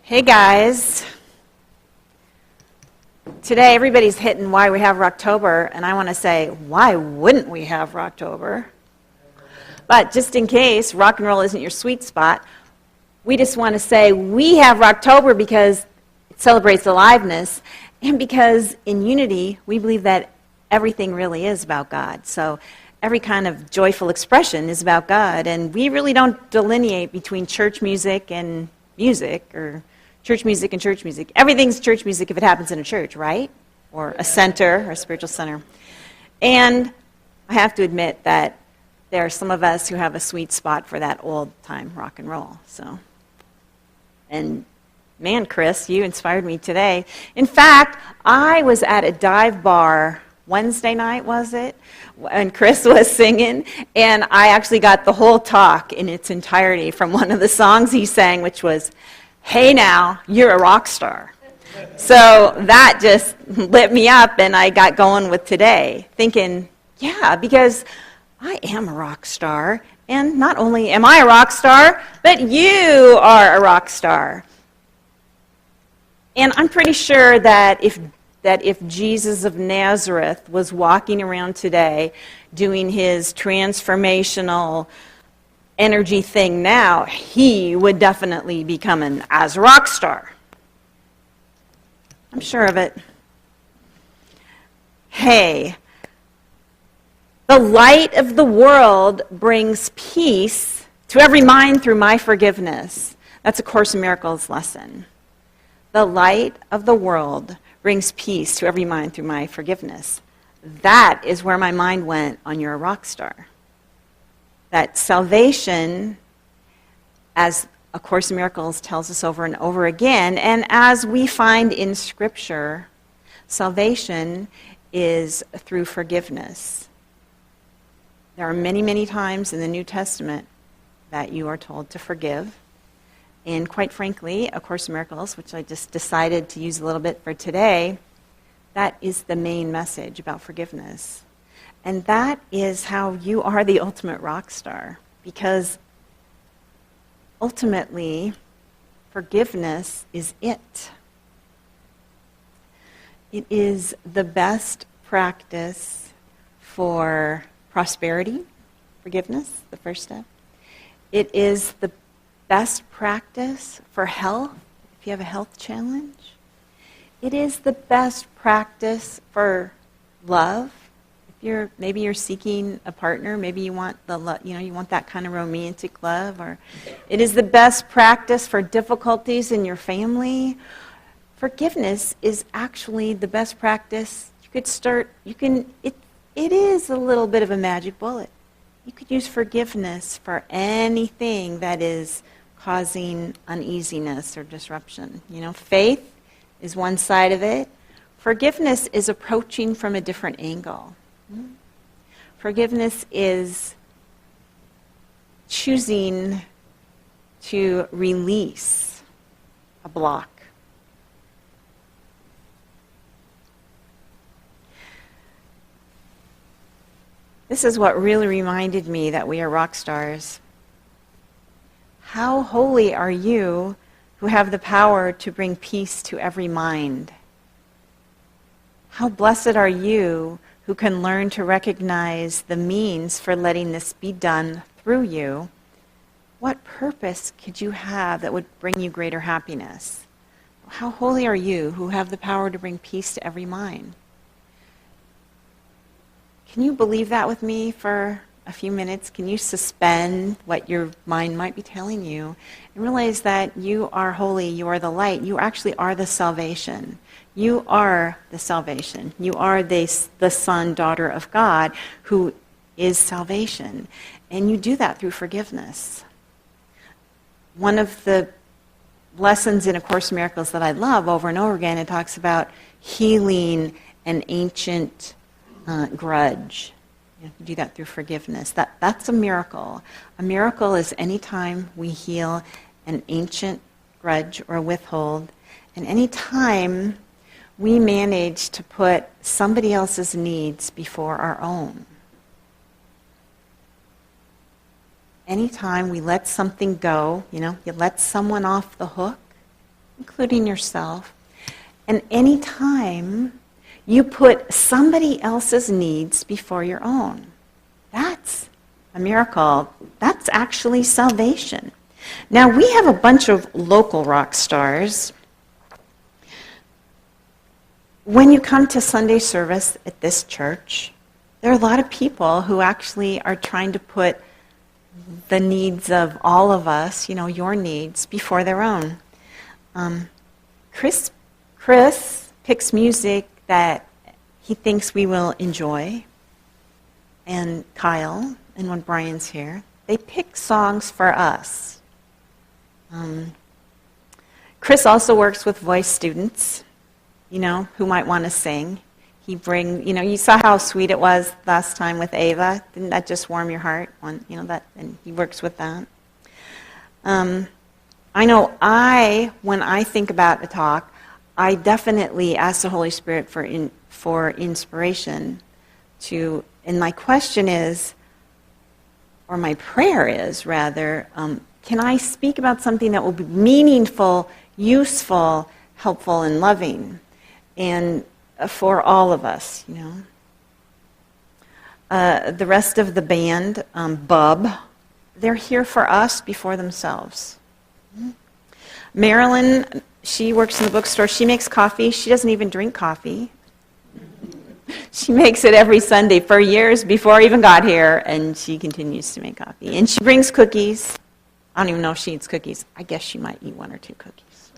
Hey guys, today everybody's hitting why we have Rocktober, and I want to say, why wouldn't we have Rocktober? But just in case rock and roll isn't your sweet spot, we just want to say we have Rocktober because it celebrates aliveness, and because in Unity we believe that everything really is about God. So every kind of joyful expression is about God, and we really don't delineate between church music and music, or church music and church music. Everything's church music if it happens in a church, right? Or a center, or a spiritual center. And I have to admit that there are some of us who have a sweet spot for that old-time rock and roll. And man, Chris, you inspired me today. In fact, I was at a dive bar Wednesday night, was it? And Chris was singing, and I actually got the whole talk in its entirety from one of the songs he sang, which was, "Hey now, you're a rock star." So that just lit me up, and I got going with today, thinking, yeah, because I am a rock star, and not only am I a rock star, but you are a rock star. And I'm pretty sure that if Jesus of Nazareth was walking around today doing his transformational energy thing now, he would definitely be coming as a rock star. I'm sure of it. Hey, the light of the world brings peace to every mind through my forgiveness. That's a Course in Miracles lesson. The light of the world brings peace to every mind through my forgiveness. That is where my mind went on You're a Rock Star. That salvation, as A Course in Miracles tells us over and over again, and as we find in Scripture, salvation is through forgiveness. There are many, many times in the New Testament that you are told to forgive. And quite frankly, A Course in Miracles, which I just decided to use a little bit for today, that is the main message about forgiveness. And that is how you are the ultimate rock star. Because ultimately, forgiveness is it. It is the best practice for prosperity, forgiveness, the first step. It is the best practice for health, if you have a health challenge. It is the best practice for love. If maybe you're seeking a partner, maybe you want you want that kind of romantic love, or it is the best practice for difficulties in your family. Forgiveness is actually the best practice. It is a little bit of a magic bullet. You could use forgiveness for anything that is causing uneasiness or disruption. Faith is one side of it. Forgiveness is approaching from a different angle. Forgiveness is choosing to release a block. This is what really reminded me that we are rock stars. How holy are you who have the power to bring peace to every mind? How blessed are you who can learn to recognize the means for letting this be done through you? What purpose could you have that would bring you greater happiness? How holy are you who have the power to bring peace to every mind? Can you believe that with me for a few minutes? Can you suspend what your mind might be telling you and realize that you are holy, you are the light, you actually are the salvation. You are the salvation. You are the son, daughter of God who is salvation. And you do that through forgiveness. One of the lessons in A Course in Miracles that I love over and over again, it talks about healing an ancient grudge. You do that through forgiveness. That's a miracle. A miracle is any time we heal an ancient grudge or withhold, and any time we manage to put somebody else's needs before our own. Anytime we let something go, you let someone off the hook, including yourself. And anytime you put somebody else's needs before your own, that's a miracle. That's actually salvation. Now, we have a bunch of local rock stars. When you come to Sunday service at this church, there are a lot of people who actually are trying to put the needs of all of us, your needs, before their own. Chris picks music that he thinks we will enjoy, and Kyle, and when Brian's here, they pick songs for us. Chris also works with voice students, who might want to sing. You saw how sweet it was last time with Ava. Didn't that just warm your heart? And he works with that. I know when I think about a talk, I definitely ask the Holy Spirit for inspiration and my question is, or my prayer is rather, can I speak about something that will be meaningful, useful, helpful, and loving? And for all of us, the rest of the band, Bub, they're here for us before themselves. Marilyn, she works in the bookstore. She makes coffee. She doesn't even drink coffee. She makes it every Sunday for years before I even got here, and she continues to make coffee. And she brings cookies. I don't even know if she eats cookies. I guess she might eat 1 or 2 cookies.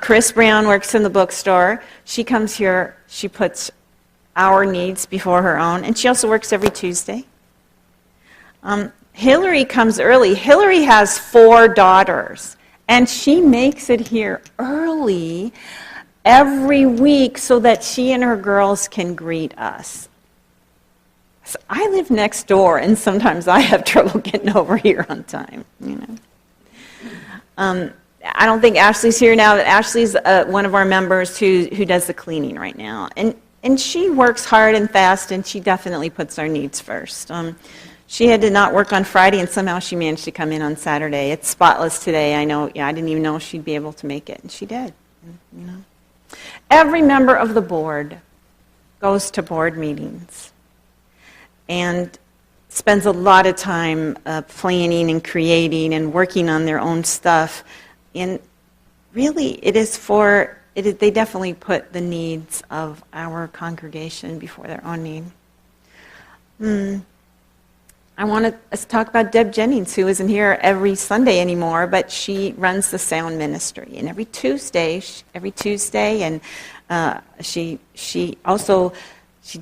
Chris Brown works in the bookstore. She comes here. She puts our needs before her own, and she also works every Tuesday. Hillary comes early. Hillary has 4 daughters, and she makes it here early every week so that she and her girls can greet us. So I live next door, and sometimes I have trouble getting over here on time. I don't think Ashley's here now, but Ashley's one of our members who does the cleaning right now. And she works hard and fast, and she definitely puts our needs first. She had to not work on Friday, and somehow she managed to come in on Saturday. It's spotless today. I know. I didn't even know she'd be able to make it, and she did. Every member of the board goes to board meetings and spends a lot of time planning and creating and working on their own stuff. And really, they definitely put the needs of our congregation before their own need. I want to talk about Deb Jennings, who isn't here every Sunday anymore, but she runs the sound ministry. And every Tuesday, and she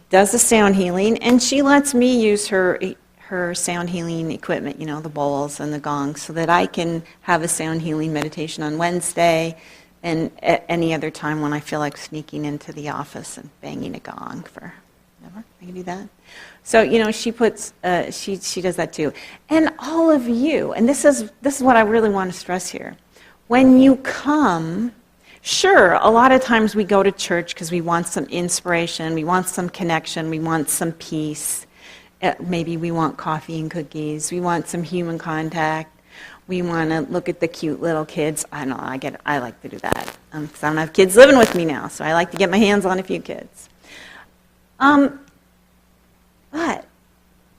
does the sound healing, and she lets me use her sound healing equipment, the bowls and the gongs, so that I can have a sound healing meditation on Wednesday and at any other time when I feel like sneaking into the office and banging a gong for whatever. I can do that. So, she puts, she does that too. And all of you, and this is what I really want to stress here. When you come, sure, a lot of times we go to church because we want some inspiration, we want some connection, we want some peace. Maybe we want coffee and cookies, we want some human contact, we want to look at the cute little kids. I know, I like to do that because I don't have kids living with me now, so I like to get my hands on a few kids. But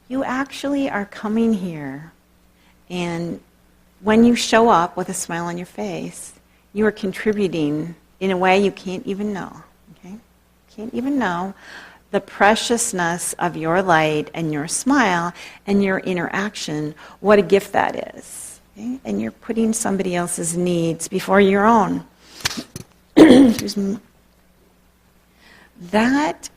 you actually are coming here, and when you show up with a smile on your face, you are contributing in a way you can't even know. Okay? Can't even know the preciousness of your light and your smile and your interaction, what a gift that is. Okay? And you're putting somebody else's needs before your own. Excuse me. That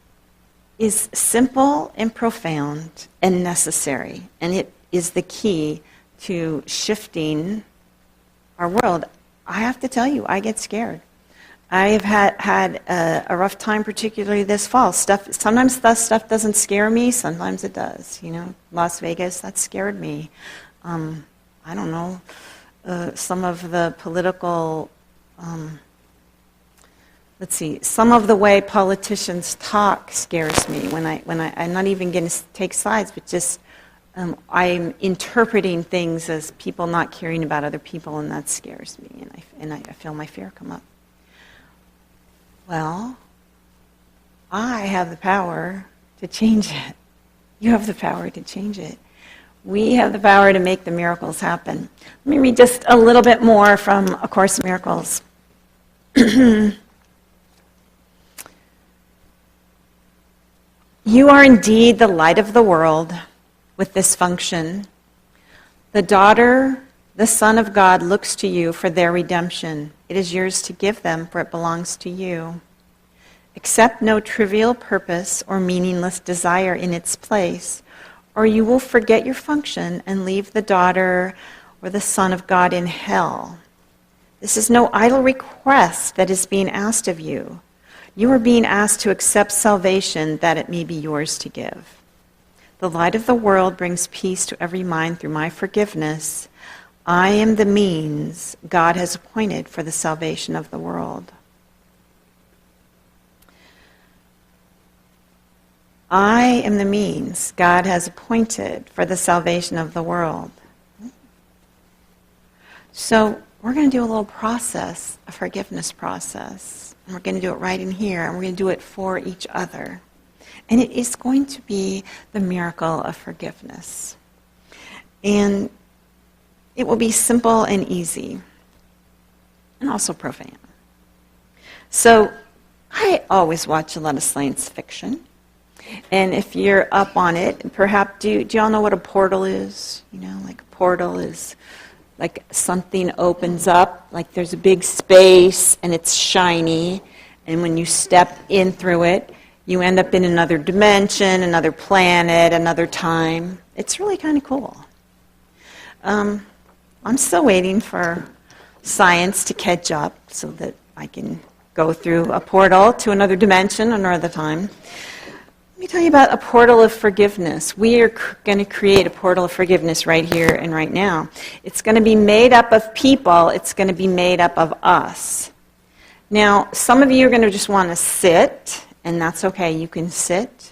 is simple and profound and necessary, and it is the key to shifting our world. I have to tell you, I get scared. I have had a rough time, particularly this fall. Sometimes that stuff doesn't scare me, sometimes it does. Las Vegas, that scared me. I don't know, some of the political... some of the way politicians talk scares me when I'm not even going to take sides, but just I'm interpreting things as people not caring about other people, and that scares me. And and I feel my fear come up. Well, I have the power to change it. You have the power to change it. We have the power to make the miracles happen. Let me read just a little bit more from A Course in Miracles. You are indeed the light of the world with this function. The daughter, the Son of God looks to you for their redemption. It is yours to give them, for it belongs to you. Accept no trivial purpose or meaningless desire in its place, or you will forget your function and leave the daughter or the Son of God in hell. This is no idle request that is being asked of you. You are being asked to accept salvation that it may be yours to give. The light of the world brings peace to every mind through my forgiveness. I am the means God has appointed for the salvation of the world. I am the means God has appointed for the salvation of the world. So we're going to do a little process, a forgiveness process. And we're going to do it right in here, and we're going to do it for each other. And it is going to be the miracle of forgiveness. And it will be simple and easy, and also profound. So I always watch a lot of science fiction. And if you're up on it, perhaps, do you all know what a portal is? You know, like a portal is like something opens up, like there's a big space and it's shiny, and when you step in through it, you end up in another dimension, another planet, another time. It's really kind of cool. I'm still waiting for science to catch up so that I can go through a portal to another dimension another time. Let me tell you about a portal of forgiveness. We are going to create a portal of forgiveness right here and right now. It's going to be made up of people. It's going to be made up of us. Now, some of you are going to just want to sit, and that's okay. You can sit.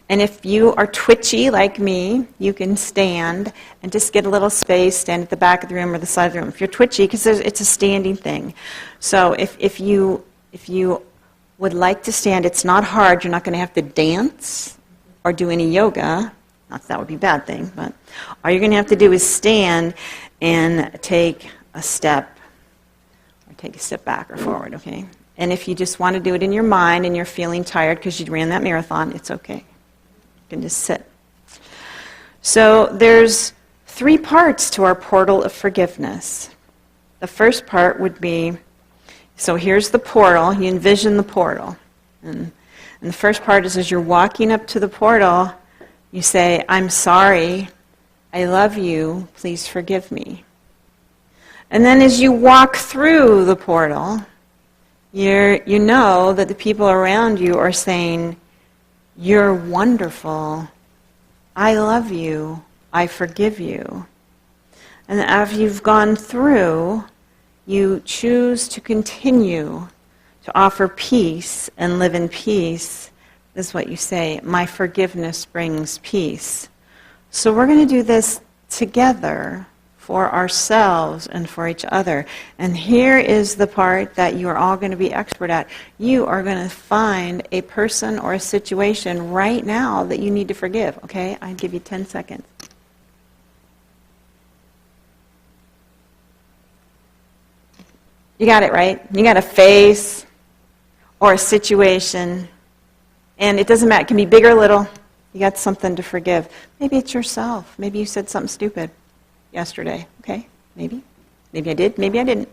And if you are twitchy like me, you can stand and just get a little space, stand at the back of the room or the side of the room. If you're twitchy, because it's a standing thing. So if you would like to stand, it's not hard. You're not going to have to dance or do any yoga. Not that would be a bad thing, but all you're going to have to do is stand and take a step, or take a step back or forward, okay? And if you just want to do it in your mind and you're feeling tired because you ran that marathon, it's okay. You can just sit. So there's 3 parts to our portal of forgiveness. The first part would be, so here's the portal. You envision the portal. And the first part is, as you're walking up to the portal, you say, I'm sorry, I love you, please forgive me. And then as you walk through the portal, you know that the people around you are saying, you're wonderful, I love you, I forgive you. And after you've gone through, you choose to continue to offer peace and live in peace. This is what you say, my forgiveness brings peace. So we're going to do this together for ourselves and for each other. And here is the part that you are all going to be expert at. You are going to find a person or a situation right now that you need to forgive, okay? I'll give you 10 seconds. You got it, right? You got a face or a situation, and it doesn't matter. It can be big or little. You got something to forgive. Maybe it's yourself. Maybe you said something stupid yesterday. Okay, maybe. Maybe I did. Maybe I didn't.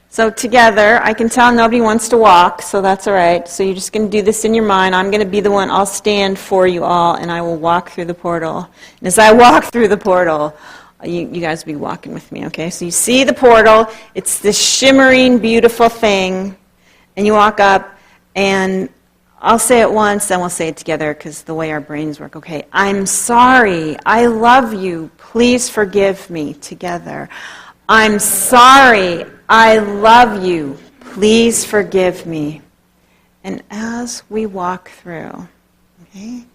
So together, I can tell nobody wants to walk, so that's all right. So you're just going to do this in your mind. I'm going to be the one. I'll stand for you all, and I will walk through the portal. And as I walk through the portal, you guys will be walking with me, okay? So you see the portal. It's this shimmering, beautiful thing. And you walk up, and I'll say it once, then we'll say it together because the way our brains work, okay? I'm sorry. I love you. Please forgive me. Together. I'm sorry. I love you. Please forgive me. And as we walk through, okay,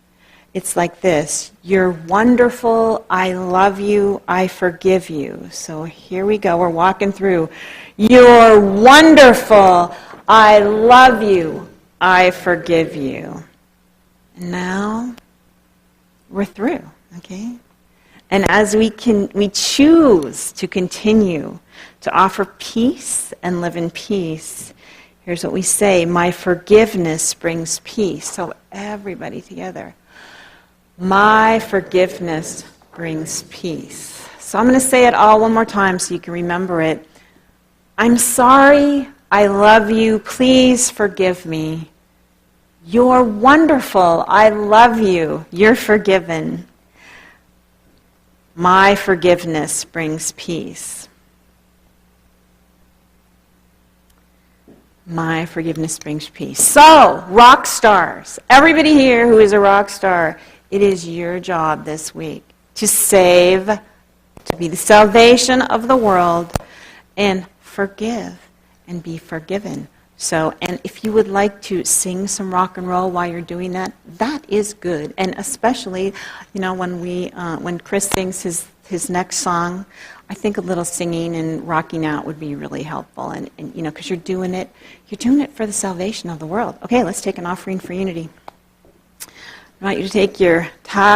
it's like this. You're wonderful. I love you. I forgive you. So here we go. We're walking through. You're wonderful. I love you. I forgive you. And now we're through, okay? And as we choose to continue to offer peace and live in peace, here's what we say: my forgiveness brings peace. So everybody together. My forgiveness brings peace. So I'm going to say it all one more time so you can remember it. I'm sorry. I love you. Please forgive me. You're wonderful. I love you. You're forgiven. My forgiveness brings peace. My forgiveness brings peace. So, rock stars, everybody here who is a rock star, it is your job this week to save, to be the salvation of the world, and forgive and be forgiven. So, and if you would like to sing some rock and roll while you're doing that, that is good. And especially, when Chris sings his next song, I think a little singing and rocking out would be really helpful. And because you're doing it for the salvation of the world. Okay, let's take an offering for unity. I want you to take your tithe.